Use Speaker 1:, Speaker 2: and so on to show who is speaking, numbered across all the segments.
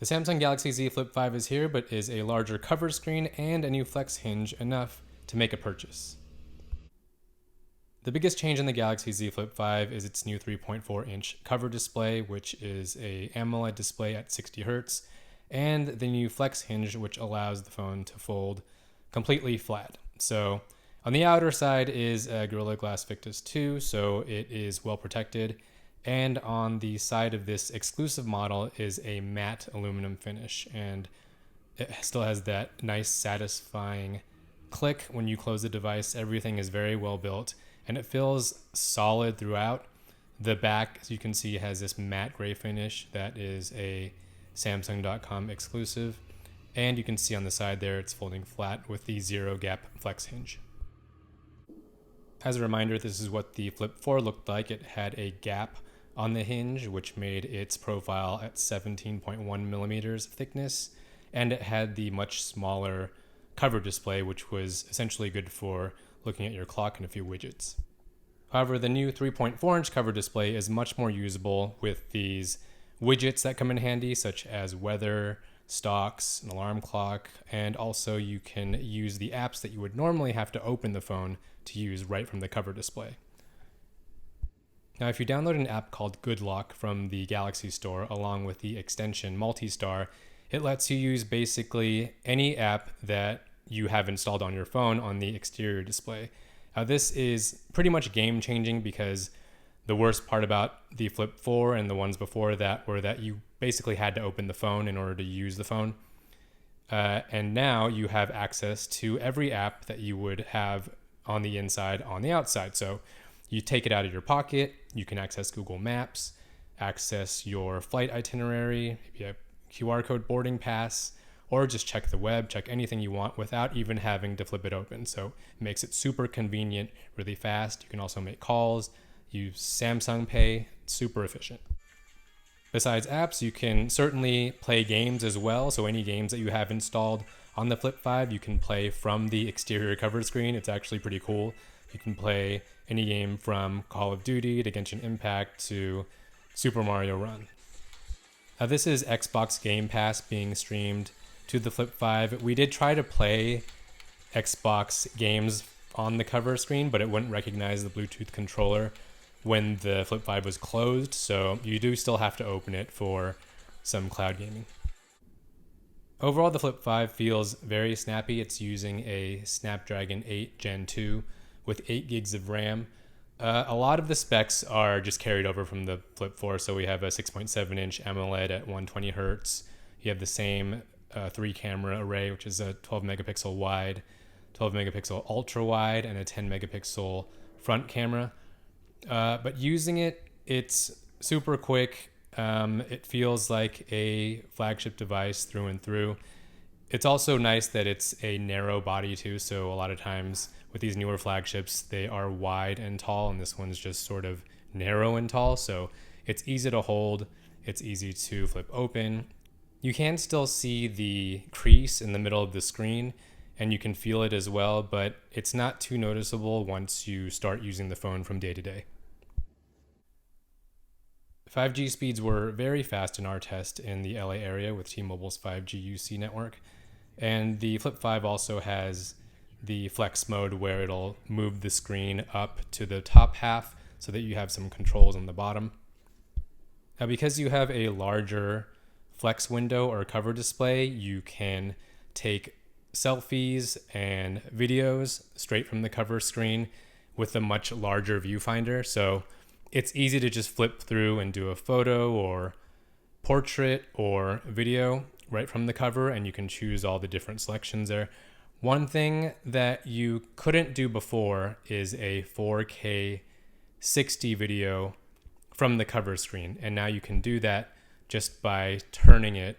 Speaker 1: The Samsung Galaxy Z Flip 5 is here, but is a larger cover screen and a new flex hinge, enough to make a purchase. The biggest change in the Galaxy Z Flip 5 is its new 3.4-inch cover display, which is a AMOLED display at 60 Hz, and the new flex hinge, which allows the phone to fold completely flat. So on the outer side is a Gorilla Glass Victus 2, so it is well protected. And on the side of this exclusive model is a matte aluminum finish, and it still has that nice satisfying click when you close the device. Everything is very well built and it feels solid throughout. The back, as you can see, has this matte gray finish that is a Samsung.com exclusive, and you can see on the side there it's folding flat with the zero gap flex hinge. As a reminder, this is what the Flip 4 looked like. It had a gap on the hinge, which made its profile at 17.1 millimeters thickness, and it had the much smaller cover display, which was essentially good for looking at your clock and a few widgets. However, the new 3.4-inch cover display is much more usable with these widgets that come in handy, such as weather, stocks, an alarm clock, and also you can use the apps that you would normally have to open the phone to use right from the cover display. Now, if you download an app called Good Lock from the Galaxy Store along with the extension Multistar, it lets you use basically any app that you have installed on your phone on the exterior display. Now, this is pretty much game-changing because the worst part about the Flip 4 and the ones before that were that you basically had to open the phone in order to use the phone. And now you have access to every app that you would have on the inside, on the outside. So you take it out of your pocket, you can access Google Maps, access your flight itinerary, maybe a QR code boarding pass, or just check the web, check anything you want without even having to flip it open. So it makes it super convenient, really fast. You can also make calls, use Samsung Pay, super efficient. Besides apps, you can certainly play games as well. So any games that you have installed on the Flip 5, you can play from the exterior cover screen. It's actually pretty cool. You can play any game from Call of Duty to Genshin Impact to Super Mario Run. Now, this is Xbox Game Pass being streamed to the Flip 5. We did try to play Xbox games on the cover screen, but it wouldn't recognize the Bluetooth controller when the Flip 5 was closed, so you do still have to open it for some cloud gaming. Overall, the Flip 5 feels very snappy. It's using a Snapdragon 8 Gen 2 with 8 gigs of RAM. A lot of the specs are just carried over from the Flip 4, so we have a 6.7-inch AMOLED at 120 Hz. You have the same 3-camera array, which is a 12-megapixel wide, 12-megapixel ultra-wide, and a 10-megapixel front camera. But using it, it's super quick. It feels like a flagship device through and through. It's also nice that it's a narrow body too, so a lot of times with these newer flagships, they are wide and tall, and this one's just sort of narrow and tall, so it's easy to hold, it's easy to flip open. You can still see the crease in the middle of the screen, and you can feel it as well, but it's not too noticeable once you start using the phone from day to day. 5G speeds were very fast in our test in the LA area with T-Mobile's 5G UC network, and the Flip 5 also has the flex mode where it'll move the screen up to the top half so that you have some controls on the bottom. Now, because you have a larger flex window or cover display, you can take selfies and videos straight from the cover screen with a much larger viewfinder. So it's easy to just flip through and do a photo or portrait or video right from the cover, and you can choose all the different selections there. One thing that you couldn't do before is a 4K 60 video from the cover screen, and now you can do that just by turning it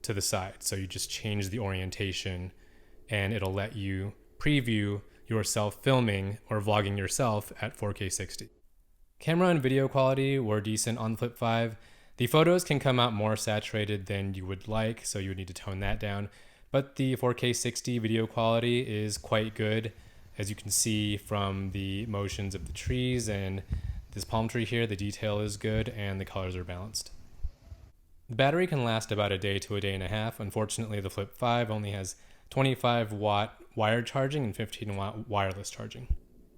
Speaker 1: to the side. So you just change the orientation and it'll let you preview yourself filming or vlogging yourself at 4K 60. Camera and video quality were decent on Flip 5. The photos can come out more saturated than you would like, so you would need to tone that down. But the 4K 60 video quality is quite good. As you can see from the motions of the trees and this palm tree here, the detail is good and the colors are balanced. The battery can last about a day to a day and a half. Unfortunately, the Flip 5 only has 25 watt wired charging and 15 watt wireless charging.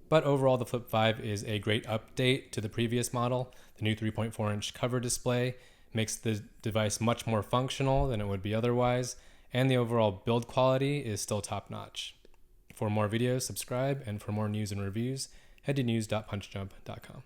Speaker 1: But overall, the Flip 5 is a great update to the previous model. The new 3.4 inch cover display makes the device much more functional than it would be otherwise, and the overall build quality is still top notch. For more videos, subscribe, and for more news and reviews, head to news.punchjump.com.